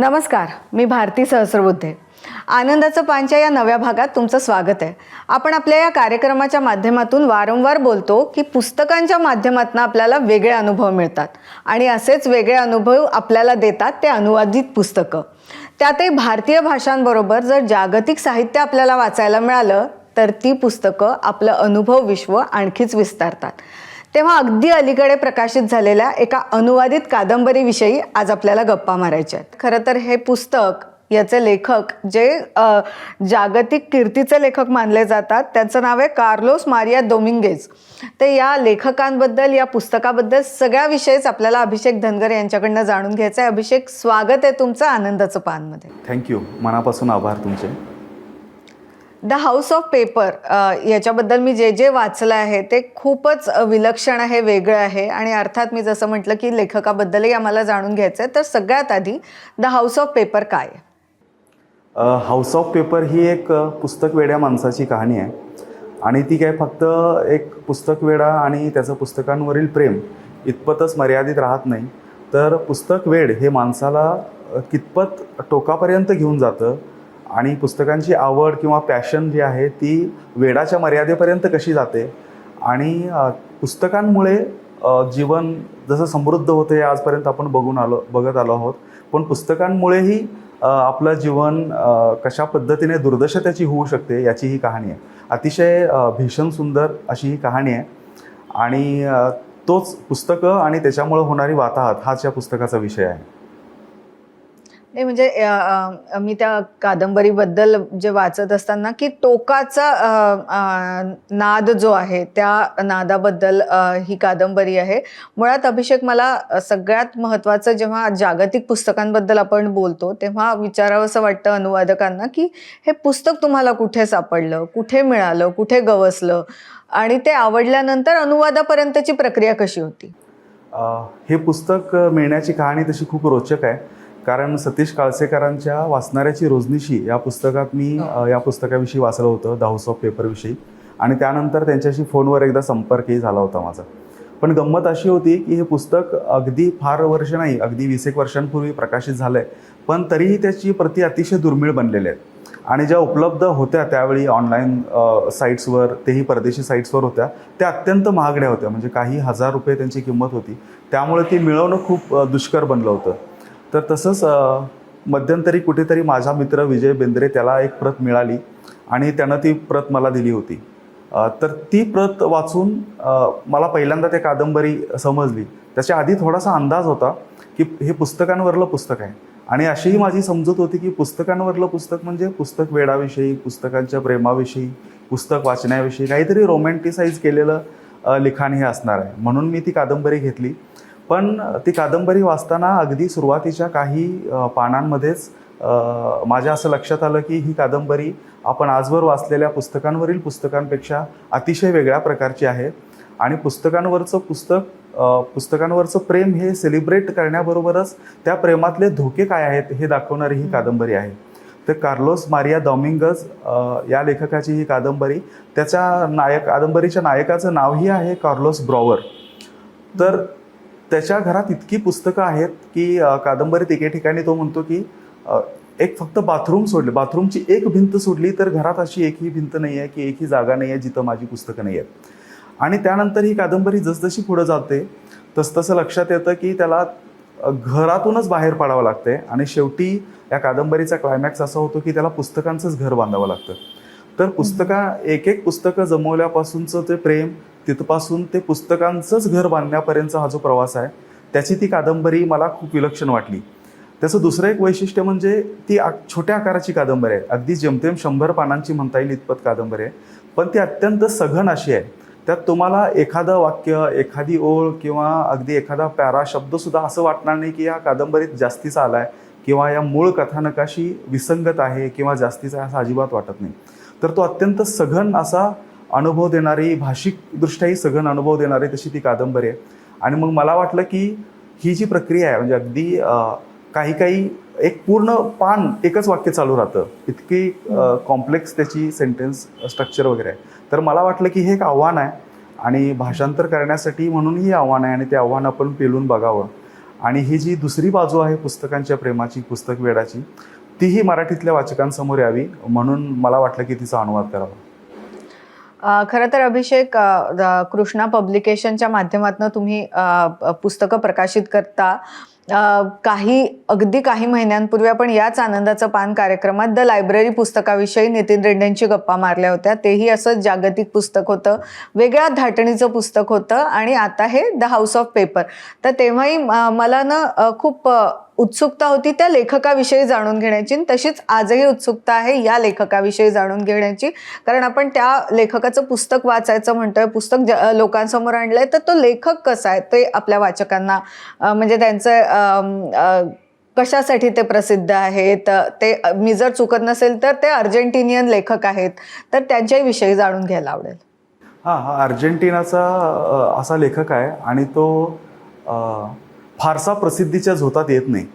नमस्कार, मी भारती सहस्रबुद्धे. आनंदाचं पानच्या या नव्या भागात तुमचं स्वागत आहे. आपण आपल्या या कार्यक्रमाच्या माध्यमातून वारंवार बोलतो की पुस्तकांच्या माध्यमातून आपल्याला वेगळे अनुभव मिळतात आणि असेच वेगळे अनुभव आपल्याला देतात ते अनुवादित पुस्तकं. त्यातही भारतीय भाषांबरोबर जर जागतिक साहित्य आपल्याला वाचायला मिळालं तर ती पुस्तकं आपलं अनुभव विश्व आणखीच विस्तारतात. तेव्हा अगदी अलीकडे प्रकाशित झालेल्या एका अनुवादित कादंबरीविषयी आज आपल्याला गप्पा मारायच्या आहेत. खरं तर हे पुस्तक, याचे लेखक जे जागतिक कीर्तीचे लेखक मानले जातात, त्यांचं नाव आहे कार्लोस मारिया दोमिंगेज. ते या लेखकांबद्दल, या पुस्तकाबद्दल सगळ्या विषयीच आपल्याला अभिषेक धनगर यांच्याकडनं जाणून घ्यायचं आहे. अभिषेक, स्वागत आहे तुमचं आनंदाचं पानमध्ये. थँक्यू, मनापासून आभार तुमचे. द हाऊस ऑफ पेपर याच्याबद्दल मी जे वाचलं आहे ते खूपच विलक्षण आहे, वेगळं आहे आणि अर्थात मी जसं म्हटलं की लेखकाबद्दलही आम्हाला जाणून घ्यायचं आहे. तर सगळ्यात आधी द हाऊस ऑफ पेपर काय आहे? हाऊस ऑफ पेपर ही एक पुस्तक वेड्या माणसाची कहाणी आहे आणि ती काय फक्त एक पुस्तक वेडा आणि त्याचं पुस्तकांवरील प्रेम इतपतच मर्यादित राहत नाही, तर पुस्तक वेड हे माणसाला कितपत टोकापर्यंत घेऊन जातं आणि पुस्तकांची आवड किंवा पॅशन जी आहे ती वेडाच्या मर्यादेपर्यंत कशी जाते आणि पुस्तकांमुळे जीवन जसं समृद्ध होतं हे आजपर्यंत आपण बघत आलो आहोत, पण पुस्तकांमुळेही आपलं जीवन कशा पद्धतीने दुर्दशा होऊ शकते याची ही कहाणी आहे. अतिशय भीषण सुंदर अशी ही कहाणी आहे आणि तोच पुस्तकं आणि त्याच्यामुळे होणारी वाताहत हाच या पुस्तकाचा विषय आहे. नाही म्हणजे मी त्या कादंबरीबद्दल जे वाचत असताना की टोकाचा नाद जो आहे त्या नादाबद्दल ही कादंबरी आहे. मुळात अभिषेक, मला सगळ्यात महत्त्वाचं जेव्हा जागतिक पुस्तकांबद्दल आपण बोलतो तेव्हा विचारावंसं वाटतं अनुवादकांना की हे पुस्तक तुम्हाला कुठे सापडलं, कुठे मिळालं, कुठे गवसलं आणि ते आवडल्यानंतर अनुवादापर्यंतची प्रक्रिया कशी होती? हे पुस्तक मिळण्याची कहाणी तशी खूप रोचक आहे, कारण सतीश काळसेकरांच्या वाचणाऱ्याची रोजनिशी या पुस्तकात मी या पुस्तकाविषयी वाचलं होतं, द हाऊस ऑफ पेपरविषयी, आणि त्यानंतर त्यांच्याशी फोनवर एकदा संपर्कही झाला होता माझा. पण गंमत अशी होती की हे पुस्तक अगदी फार वर्ष नाही, अगदी 20 वर्षांपूर्वी प्रकाशित झालं आहे, पण तरीही त्याची प्रती अतिशय दुर्मिळ बनलेल्या आहेत आणि ज्या उपलब्ध होत्या त्यावेळी ऑनलाईन साईट्सवर, तेही परदेशी साईट्सवर होत्या, त्या अत्यंत महागड्या होत्या, म्हणजे काही हजार रुपये त्यांची किंमत होती. त्यामुळे ती मिळवणं खूप दुष्कर बनलं होतं. तर तसंच मध्यंतरी कुठेतरी माझा मित्र विजय बेंद्रे, त्याला एक प्रत मिळाली आणि त्यानं ती प्रत मला दिली होती. तर ती प्रत वाचून मला पहिल्यांदा ते कादंबरी समजली. त्याच्या आधी थोडासा अंदाज होता की हे पुस्तकांवरलं पुस्तक आहे आणि अशीही माझी समजूत होती की पुस्तकांवरलं पुस्तक म्हणजे पुस्तक वेडाविषयी, पुस्तकांच्या प्रेमाविषयी, पुस्तक वाचण्याविषयी काहीतरी रोमॅन्टिसाईज केलेलं लिखाण हे असणार आहे. म्हणून मी ती कादंबरी घेतली. पण ती कादंबरी वाचताना अगदी सुरुवातीच्या काही पानांमध्येच माझ्या असं लक्षात आलं की ही कादंबरी आपण आजवर वाचलेल्या पुस्तकांवरील पुस्तकांपेक्षा अतिशय वेगळ्या प्रकारची आहे आणि पुस्तकांवरचं प्रेम हे सेलिब्रेट करण्याबरोबरच त्या प्रेमातले धोके काय आहेत हे दाखवणारी ही कादंबरी आहे. तर कार्लोस मारिया दोमिंगेज या लेखकाची ही कादंबरी, त्याच्या कादंबरीच्या नायकाचं नावही आहे कार्लोस ब्रॉवर. तर त्याच्या घरात इतकी पुस्तकं आहेत की कादंबरीत एके ठिकाणी तो म्हणतो की एक फक्त बाथरूमची एक भिंत सोडली तर घरात अशी एकही भिंत नाही आहे की एकही जागा नाही आहे जिथं माझी पुस्तकं नाही आहेत. आणि त्यानंतर ही कादंबरी जसजशी पुढं जाते तसतसं लक्षात येतं की त्याला घरातूनच बाहेर पडावं लागते आणि शेवटी या कादंबरीचा क्लायमॅक्स असा होतो की त्याला पुस्तकांचंच घर बांधावं लागतं. तर एक पुस्तकं जमवल्यापासूनचं ते प्रेम, तिथपासून ते पुस्तकांचंच घर बांधण्यापर्यंतचा हा जो प्रवास आहे त्याची ती कादंबरी मला खूप विलक्षण वाटली. त्याचं दुसरं एक वैशिष्ट्य म्हणजे ती छोट्या आकाराची कादंबरी आहे, अगदी जेमतेम 100 पानांची म्हणता येईल इतपत कादंबरी आहे, पण ती अत्यंत सघन अशी आहे. त्यात तुम्हाला एखादं वाक्य, एखादी ओळ किंवा अगदी एखादा पॅरा शब्दसुद्धा असं वाटणार नाही की या कादंबरीत जास्तीचा आला आहे किंवा या मूळ कथानकाशी विसंगत आहे किंवा जास्तीचा आहे असं अजिबात वाटत नाही. तर तो अत्यंत सघन असा अनुभव देणारी, भाषिकदृष्ट्याही सघन अनुभव देणारी तशी ती कादंबरी आहे. आणि मग मला वाटलं की ही जी प्रक्रिया आहे म्हणजे अगदी काही एक पूर्ण पान एकच वाक्य चालू राहतं, इतकी कॉम्प्लेक्स त्याची सेंटेन्स स्ट्रक्चर वगैरे आहे. तर मला वाटलं की हे एक आव्हान आहे आणि भाषांतर करण्यासाठी म्हणून ही आव्हान आहे आणि ते आव्हान आपण पेलून बघावं. आणि ही जी दुसरी बाजू आहे पुस्तकांच्या प्रेमाची, पुस्तक वेडाची, तीही मराठीतल्या वाचकांसमोर यावी म्हणून मला वाटलं की तिचा अनुवाद करावा. खरं तर अभिषेक, कृष्णा पब्लिकेशनच्या माध्यमातून तुम्ही पुस्तकं प्रकाशित करता. अगदी काही महिन्यांपूर्वी आपण याच आनंदाचं पान कार्यक्रमात द लायब्ररी पुस्तकाविषयी नितीन रेड्डेंची गप्पा मारल्या होत्या. तेही असंच जागतिक पुस्तक होतं, वेगळ्या धाटणीचं पुस्तक होतं, आणि आता हे द हाऊस ऑफ पेपर. तर तेव्हाही मला खूप उत्सुकता होती त्या लेखकाविषयी जाणून घेण्याची, तशीच आजही उत्सुकता आहे या लेखकाविषयी जाणून घेण्याची. कारण आपण त्या लेखकाचं पुस्तक वाचायचं म्हणतोय, पुस्तक लोकांसमोर आणलंय, तर तो लेखक कसा आहे ते आपल्या वाचकांना, म्हणजे त्यांचं कशासाठी ते प्रसिद्ध आहेत, ते मी जर चुकत नसेल तर ते अर्जेंटिनियन लेखक आहेत, तर त्यांच्याही विषयी जाणून घ्यायला आवडेल. हा अर्जेंटिनाचा असा लेखक आहे आणि तो फारसा प्रसिद्धीच्या झोतात येत नाही.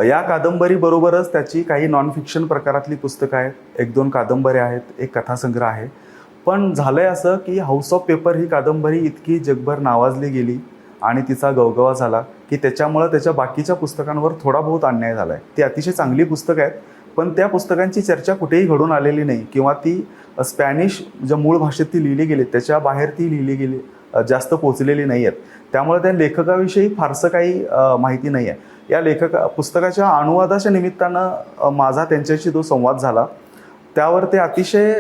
या कादंबरीबरोबरच त्याची काही नॉन फिक्शन प्रकारातली पुस्तकं आहेत, 1-2 कादंबऱ्या आहेत, एक कथासंग्रह आहे. पण झालंय असं की हाऊस ऑफ पेपर ही कादंबरी इतकी जगभर नावाजली गेली आणि तिचा गवगवा झाला की त्याच्यामुळं त्याच्या बाकीच्या पुस्तकांवर थोडा बहुत अन्याय झाला आहे. ती अतिशय चांगली पुस्तकं आहेत, पण त्या पुस्तकांची चर्चा कुठेही घडून आलेली नाही किंवा ती स्पॅनिश ज्या मूळ भाषेत ती लिहिली गेली त्याच्या बाहेर ती लिहिली गेली, जास्त पोचलेली नाही आहेत. त्यामुळे त्या लेखकाविषयी फारसं काही माहिती नाही आहे. या पुस्तकाच्या अनुवादाच्या निमित्तानं माझा त्यांच्याशी जो संवाद झाला त्यावर ते अतिशय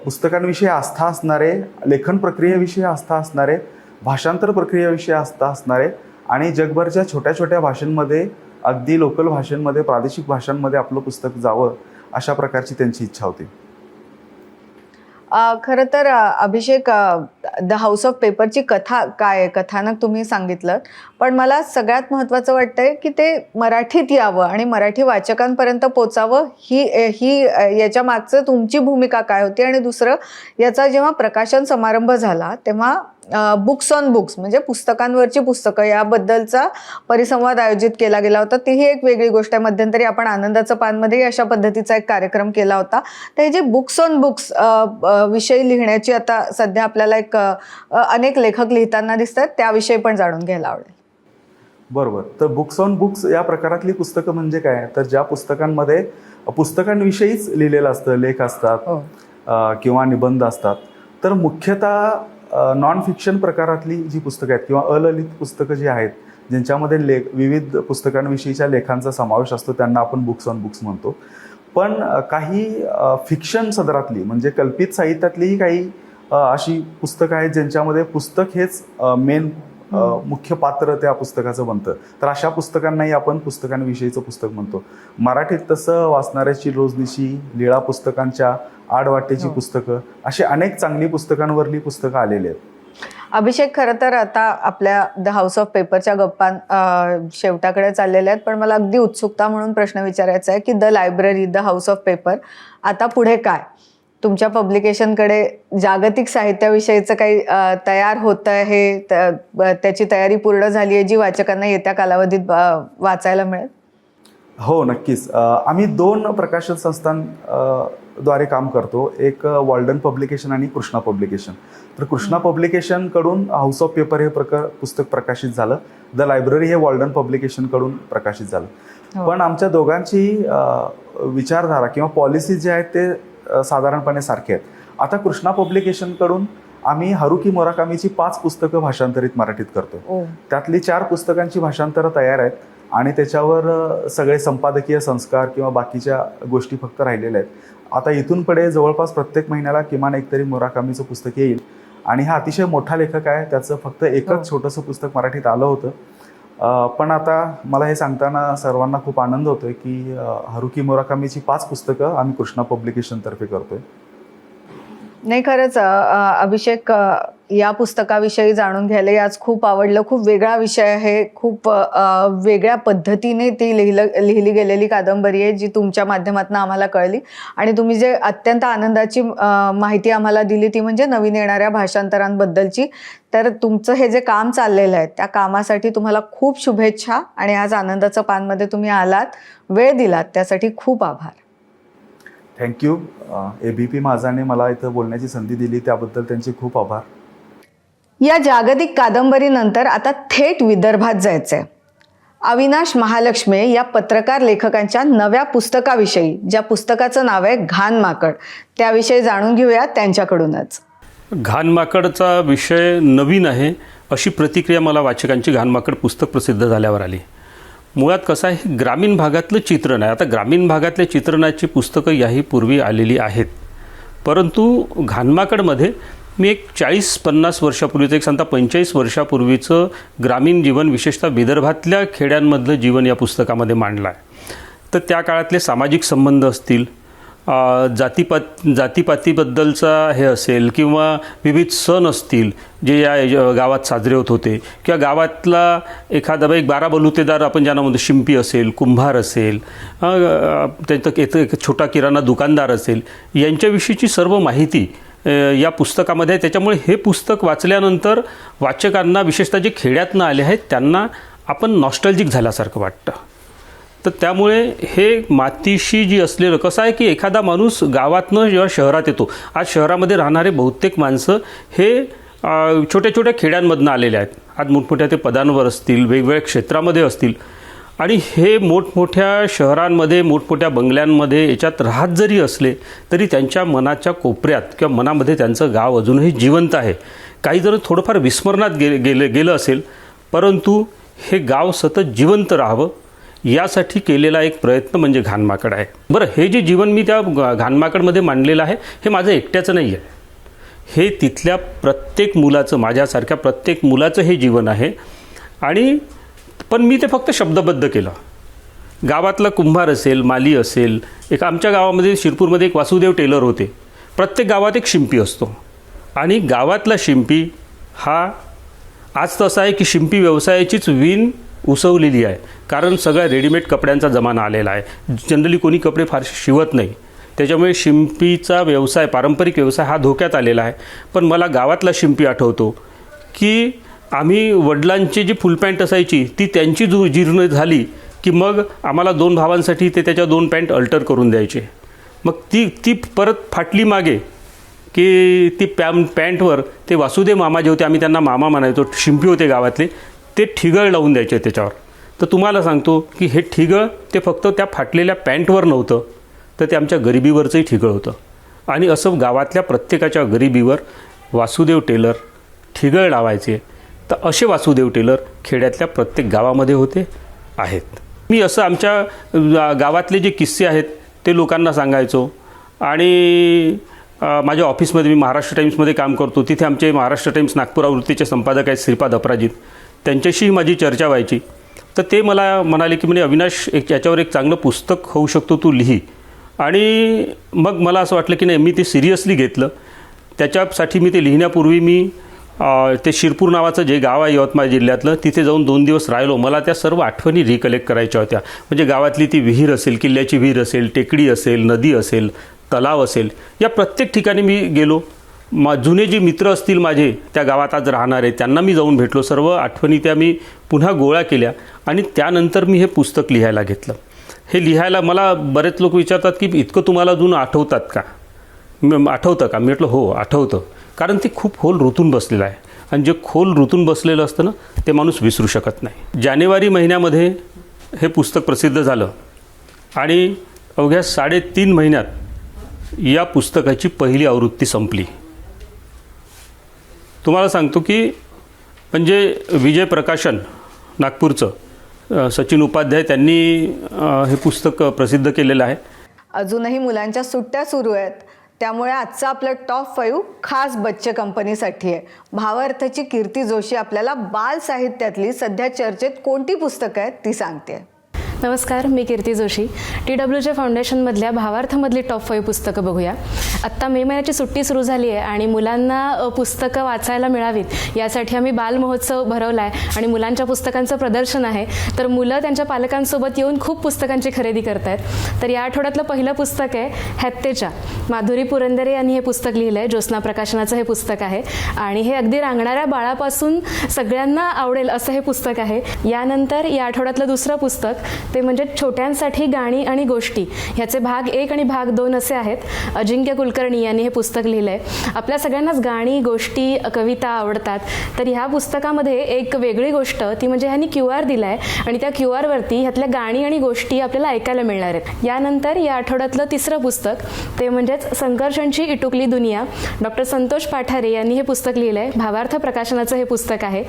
पुस्तकांविषयी आस्था असणारे, लेखन प्रक्रियेविषयी आस्था असणारे, भाषांतर प्रक्रियेविषयी आस्था असणारे आणि जगभरच्या छोट्या छोट्या भाषांमध्ये, अगदी लोकल भाषांमध्ये, प्रादेशिक भाषांमध्ये आपलं पुस्तक जावं अशा प्रकारची त्यांची इच्छा होती. खरं तर अभिषेक, द हाऊस ऑफ पेपरची कथा काय आहे, कथानक तुम्ही सांगितलं, पण मला सगळ्यात महत्त्वाचं वाटतंय की ते मराठीत यावं आणि मराठी वाचकांपर्यंत पोचावं. ही याच्या मागचं तुमची भूमिका काय होती? आणि दुसरं, याचा जेव्हा प्रकाशन समारंभ झाला तेव्हा बुक्स ऑन बुक्स म्हणजे पुस्तकांवरची पुस्तकं याबद्दलचा परिसंवाद आयोजित केला गेला होता. तीही एक वेगळी गोष्ट आहे. मध्यंतरी आपण आनंदाचं पानमध्येही अशा पद्धतीचा एक कार्यक्रम केला होता. तर हे जे बुक्स ऑन बुक्स विषयी लिहिण्याची आता सध्या आपल्याला अनेक लेखक लिहिताना दिसतात, त्याविषयी पण जाणून घ्यायला आवडेल. बरोबर. तर बुक्स ऑन बुक्स या प्रकारातली पुस्तकं म्हणजे काय, तर ज्या पुस्तकांमध्ये पुस्तकांविषयीच लिहिलेलं असतं, लेख असतात किंवा निबंध असतात. तर मुख्यतः नॉन फिक्शन प्रकारातली जी पुस्तकं आहेत किंवा अललित पुस्तकं जी आहेत, ज्यांच्यामध्ये विविध पुस्तकांविषयीच्या लेखांचा समावेश असतो, त्यांना आपण बुक्स ऑन बुक्स म्हणतो. पण काही फिक्शन सदरातली म्हणजे कल्पित साहित्यातलीही काही अशी पुस्तकं आहेत ज्यांच्यामध्ये पुस्तक हेच मेन मुख्य पात्र त्या पुस्तकाचं बनतं. तर अशा पुस्तकांनाही आपण पुस्तकांविषयीचं पुस्तक म्हणतो. मराठीत तसं वाचणाऱ्याची रोजनिशी, लीळा पुस्तकांच्या आडवाटेची पुस्तकं, अशी अनेक चांगली पुस्तकांवरली पुस्तकं आलेली आहेत. अभिषेक, खरं तर आता आपल्या द हाऊस ऑफ पेपरच्या गप्पा शेवटाकडे चाललेल्या आहेत, पण मला अगदी उत्सुकता म्हणून प्रश्न विचारायचा आहे की the library, the house of paper, आता पुढे काय? तुमच्या पब्लिकेशनकडे जागतिक साहित्याविषयीचं काही तयार होतं आहे, त्याची तयारी पूर्ण झाली आहे जी वाचकांना येत्या कालावधीत वाचायला मिळेल? हो, नक्कीच. आम्ही 2 प्रकाशन संस्थांद्वारे काम करतो. एक वॉल्डन पब्लिकेशन आणि कृष्णा पब्लिकेशन. तर कृष्णा पब्लिकेशनकडून हाऊस ऑफ पेपर हे पुस्तक प्रकाशित झालं. द लायब्ररी हे वॉल्डन पब्लिकेशनकडून प्रकाशित झालं. पण आमच्या दोघांची विचारधारा किंवा पॉलिसी जे आहेत ते साधारणपणे सारखे आहेत. आता कृष्णा पब्लिकेशनकडून आम्ही हारुकी मुराकामीची 5 पुस्तकं भाषांतरित मराठीत करतो. त्यातली 4 पुस्तकांची भाषांतरं तयार आहेत आणि त्याच्यावर सगळे संपादकीय संस्कार किंवा बाकीच्या गोष्टी फक्त राहिलेल्या आहेत. आता इथून पुढे जवळपास प्रत्येक महिन्याला किमान एकतरी मुराकामीचं पुस्तक येईल आणि हा अतिशय मोठा लेखक आहे. त्याचं फक्त एकच छोटंसं पुस्तक मराठीत आलं होतं. पण आता मला हे सांगताना सर्वांना खूप आनंद होतोय की हारुकी मुराकामीची 5 पुस्तकं आम्ही कृष्णा पब्लिकेशनतर्फे करतोय. नाही, खरंच अभिषेक, या पुस्तकाविषयी जाणून घ्यायला आज खूप आवडलं. खूप वेगळा विषय आहे, खूप वेगळ्या पद्धतीने ती लिहिली गेलेली कादंबरी आहे जी तुमच्या माध्यमातून आम्हाला कळली. आणि तुम्ही जे अत्यंत आनंदाची माहिती आम्हाला दिली ती म्हणजे नवीन येणाऱ्या भाषांतरांबद्दलची. तर तुमचं हे जे काम चाललेलं आहे त्या कामासाठी तुम्हाला खूप शुभेच्छा. आणि आज आनंदाचं पानमध्ये तुम्ही आलात, वेळ दिलात, त्यासाठी खूप आभार. थँक्यू. ABP माझाने मला इथं बोलण्याची संधी दिली त्याबद्दल त्यांचे खूप आभार. या जागतिक कादंबरीनंतर आता थेट विदर्भात जायचंय. अविनाश महालक्ष्मी या पत्रकार लेखकांच्या नव्या पुस्तकाविषयी, ज्या पुस्तकाचं नाव आहे घाण माकड, त्याविषयी जाणून घेऊया त्यांच्याकडूनच. घाण माकडचा विषय नवीन आहे अशी प्रतिक्रिया मला वाचकांची घाण माकड पुस्तक प्रसिद्ध झाल्यावर आली. मुळात कसं आहे, ग्रामीण भागातलं चित्रण आहे. आता ग्रामीण भागातल्या चित्रणाची पुस्तकं याही पूर्वी आलेली आहेत, परंतु घाणमाकडमध्ये मी एक 40-50 वर्षापूर्वीचं, एक सांगता 45 वर्षापूर्वीचं ग्रामीण जीवन, विशेषतः विदर्भातल्या खेड्यांमधलं जीवन या पुस्तकामध्ये मांडलं आहे. तर त्या काळातले सामाजिक संबंध असतील, जातीपातीबद्दलचा हे असेल, किंवा विविध सण असतील जे या गावात साजरे होत होते, किंवा गावातला एखादा एक 12 बलुतेदार आपण ज्यांना म्हणतो, शिंपी असेल, कुंभार असेल, त्यांचं एक छोटा किराणा दुकानदार असेल, यांच्याविषयीची सर्व माहिती या पुस्तकामध्ये आहे. त्याच्यामुळे हे पुस्तक वाचल्यानंतर वाचकांना, विशेषतः जे खेड्यातनं आले आहेत, त्यांना आपण नॉस्टॅल्जिक झाल्यासारखं वाटतं. तर त्यामुळे हे मातीशी जी असलेलं, कसं आहे की एखादा माणूस गावातनं जेव्हा शहरात येतो, आज शहरामध्ये राहणारे बहुतेक माणसं हे छोट्या छोट्या खेड्यांमधनं आलेले आहेत. आज मोठमोठ्या ते पदांवर असतील, वेगवेगळ्या क्षेत्रामध्ये असतील, आणि हे मोठमोठ्या शहरांमध्ये, मोठमोठ्या बंगल्यांमध्ये याच्यात राहत जरी असले तरी त्यांच्या मनाच्या कोपऱ्यात किंवा मनामध्ये त्यांचं गाव अजूनही जिवंत आहे. काही जण थोडंफार विस्मरणात गेलं असेल, परंतु हे गाव सतत जिवंत राहावं यासाठी केलेला एक प्रयत्न म्हणजे घाणमाकड आहे. बरं, हे जे जीवन मी त्या घाणमाकडमध्ये मांडलेलं आहे, हे माझं एकट्याचं नाही आहे. हे तिथल्या प्रत्येक मुलाचं, माझ्यासारख्या प्रत्येक मुलाचं हे जीवन आहे. आणि पण मी ते फक्त शब्दबद्ध केलं. गावातला कुंभार असेल, माली असेल, एक आमच्या गावामध्ये शिरपूरमध्ये एक वासुदेव टेलर होते. प्रत्येक गावात एक शिंपी असतो, आणि गावातला शिंपी हा आज तसा आहे की शिंपी व्यवसायाचीच वीण उसवलेली आहे. कारण सगळ्या रेडीमेड कपड्यांचा जमाना आलेला आहे. जनरली कोणी कपडे फारसे शिवत नाही, त्याच्यामुळे शिंपीचा व्यवसाय, पारंपरिक व्यवसाय हा धोक्यात आलेला आहे. पण मला गावातला शिंपी आठवतो की आम्ही वडिलांची जी फुल पॅन्ट असायची ती त्यांची जीर्ण झाली की मग आम्हाला 2 भावांसाठी ते त्याच्या 2 पॅन्ट अल्टर करून द्यायचे. मग ती परत फाटली मागे की ती पॅन्टवर ते वासुदेव मामा जे होते, आम्ही त्यांना मामा म्हणायचो, शिंपी होते गावातले, ते ठिगळ लावून द्यायचे त्याच्यावर. तर तुम्हाला सांगतो की हे ठिगळ ते फक्त त्या फाटलेल्या पॅन्टवर नव्हतं, तर ते आमच्या गरिबीवरचंही ठिगळ होतं. आणि असं गावातल्या प्रत्येकाच्या गरिबीवर वासुदेव टेलर ठिगळ लावायचे. तर असे वासुदेव टेलर खेड्यातल्या प्रत्येक गावामध्ये होते, आहेत. मी असं आमच्या गावातले जे किस्से आहेत ते लोकांना सांगायचो. आणि माझ्या ऑफिसमध्ये, मी महाराष्ट्र टाईम्समध्ये काम करतो, तिथे आमचे महाराष्ट्र टाईम्स नागपूर आवृत्तीचे संपादक आहेत श्रीपाद अपराजित, त्यांच्याशीही माझी चर्चा व्हायची. तर ते मला म्हणाले की म्हणजे अविनाश, याच्यावर एक चांगलं पुस्तक होऊ शकतो, तू लिही. आणि मग मला असं वाटलं की नाही, मी ते सिरियसली घेतलं. त्याच्यासाठी मी ते लिहिण्यापूर्वी मी ते शिरपूर नावाचं जे गाव आहे यवतमाळ जिल्ह्यातलं, तिथे जाऊन 2 दिवस राहिलो. मला त्या सर्व आठवणी रिकलेक्ट करायच्या होत्या. म्हणजे गावातली ती विहीर असेल, किल्ल्याची विहीर असेल, टेकडी असेल, नदी असेल, तलाव असेल, या प्रत्येक ठिकाणी मी गेलो. जुने जे मित्र असतील माझे त्या गावात आज राहणारे, त्यांना मी जाऊन भेटलो. सर्व आठवणी त्या मी पुन्हा गोळा केल्या, आणि त्यानंतर मी हे पुस्तक लिहायला घेतलं. हे लिहायला मला बरेच लोक विचारतात की इतकं तुम्हाला जुनं आठवतं का? मी म्हटलं हो, आठवतं. कारण ते खूप खोल रुतून बसलेलं आहे, आणि जे खोल रुतून बसलेलं असतं ना, ते माणूस विसरू शकत नाही. जानेवारी महिन्यामध्ये हे पुस्तक प्रसिद्ध झालं, आणि अवघ्या 3.5 महिन्यात या पुस्तकाची पहिली आवृत्ती संपली. तुम्हाला सांगतो की म्हणजे विजय प्रकाशन नागपूरचं सचिन उपाध्याय, त्यांनी हे पुस्तक प्रसिद्ध केलेलं आहे. अजूनही मुलांच्या सुट्ट्या सुरू आहेत, त्यामुळे आजचं आपलं टॉप 5 खास बच्चे कंपनीसाठी आहे. भावार्थाची कीर्ती जोशी आपल्याला बाल साहित्यातली सध्या चर्चेत कोणती पुस्तकं आहेत ती सांगते. नमस्कार, मी कीर्ती जोशी. TWJ फाउंडेशनमधल्या भावार्थमधली टॉप 5 पुस्तकं बघूया. आत्ता मे महिन्याची सुट्टी सुरू झाली आहे, आणि मुलांना पुस्तकं वाचायला मिळावीत यासाठी आम्ही बाल महोत्सव भरवला आहे, आणि मुलांच्या पुस्तकांचं प्रदर्शन आहे. तर मुलं त्यांच्या पालकांसोबत येऊन खूप पुस्तकांची खरेदी करत आहेत. तर या आठवड्यातलं पहिलं पुस्तक आहे हत्तेच्या. माधुरी पुरंदरे यांनी हे पुस्तक लिहिलं आहे. ज्योत्स्ना प्रकाशनाचं हे पुस्तक आहे, आणि हे अगदी रांगणाऱ्या बाळापासून सगळ्यांना आवडेल असं हे पुस्तक आहे. यानंतर या आठवड्यातलं दुसरं पुस्तक ते म्हणजे छोट्यांसाठी गाणी आणि गोष्टी ह्याचे भाग 1 आणि भाग 2 असे आहेत. अजिंक्य कुलकर्णी यांनी हे पुस्तक लिहिलं आहे. आपल्या सगळ्यांनाच गाणी, गोष्टी, कविता आवडतात. तर ह्या पुस्तकामध्ये एक वेगळी गोष्ट ती म्हणजे ह्यांनी QR दिला आहे आणि त्या QR वरती ह्यातल्या गाणी आणि गोष्टी आपल्याला ऐकायला मिळणार आहेत. यानंतर या आठवड्यातलं तिसरं पुस्तक ते म्हणजेच संकर्षणची इटुकली दुनिया. डॉक्टर संतोष पाठारे यांनी हे पुस्तक लिहिलं आहे. भावार्थ प्रकाशनाचं हे पुस्तक आहे.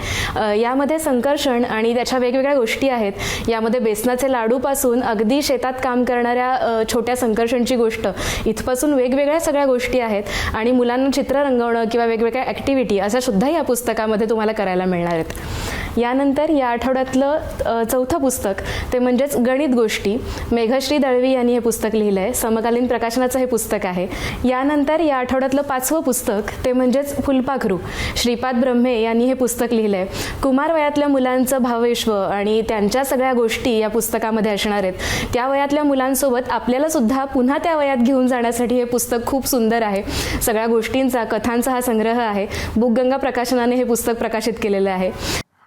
यामध्ये संकर्षण आणि त्याच्या वेगवेगळ्या गोष्टी आहेत. यामध्ये बेसनाचे लाडूपासून अगदी शेतात काम करणाऱ्या छोट्या संकर्षणची गोष्ट इथपासून वेगवेगळ्या सगळ्या गोष्टी आहेत आणि मुलांना चित्र रंगवणं किंवा वेगवेगळ्या ॲक्टिव्हिटी अशा सुद्धा या पुस्तकामध्ये तुम्हाला करायला मिळणार आहेत. यानंतर या आठवड्यातलं चौथं पुस्तक ते म्हणजेच गणित गोष्टी. मेघश्री दळवी यांनी हे पुस्तक लिहिलं आहे. समकालीन प्रकाशनाचं हे पुस्तक आहे. यानंतर या आठवड्यातलं 5वं पुस्तक ते म्हणजेच फुलपाखरू. श्रीपाद ब्रह्मे यांनी हे पुस्तक लिहिलं आहे. कुमार वयातल्या मुलांचं भावविश्व आणि त्यांच्या सगळ्या गोष्टी या पुस्तकामध्ये असणार आहेत. त्या वयातल्या मुलांसोबत आपल्याला सुद्धा पुन्हा त्या वयात घेऊन जाण्यासाठी हे पुस्तक खूप सुंदर आहे. सगळ्या गोष्टींचा, कथांचा हा संग्रह आहे. बुकगंगा प्रकाशनाने हे पुस्तक प्रकाशित केलेलं आहे.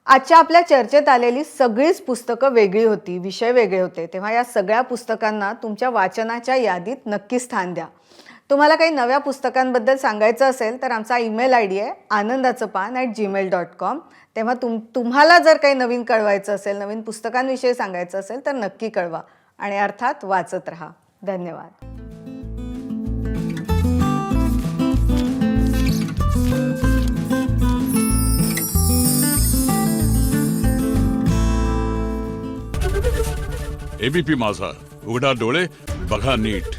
आजच्या आपल्या चर्चेत आलेली सगळीच पुस्तकं वेगळी होती, विषय वेगळे होते. तेव्हा या सगळ्या पुस्तकांना तुमच्या वाचनाच्या यादीत नक्की स्थान द्या. तुम्हाला काही नव्या पुस्तकांबद्दल सांगायचं असेल तर आमचा ईमेल ID आहे anandachapan@gmail.com. तेव्हा तुम्हाला जर काही नवीन कळवायचं असेल, नवीन पुस्तकांविषयी सांगायचं असेल तर नक्की कळवा आणि अर्थात वाचत राहा. धन्यवाद. ABP माझा, उघडा डोळे बघा नीट.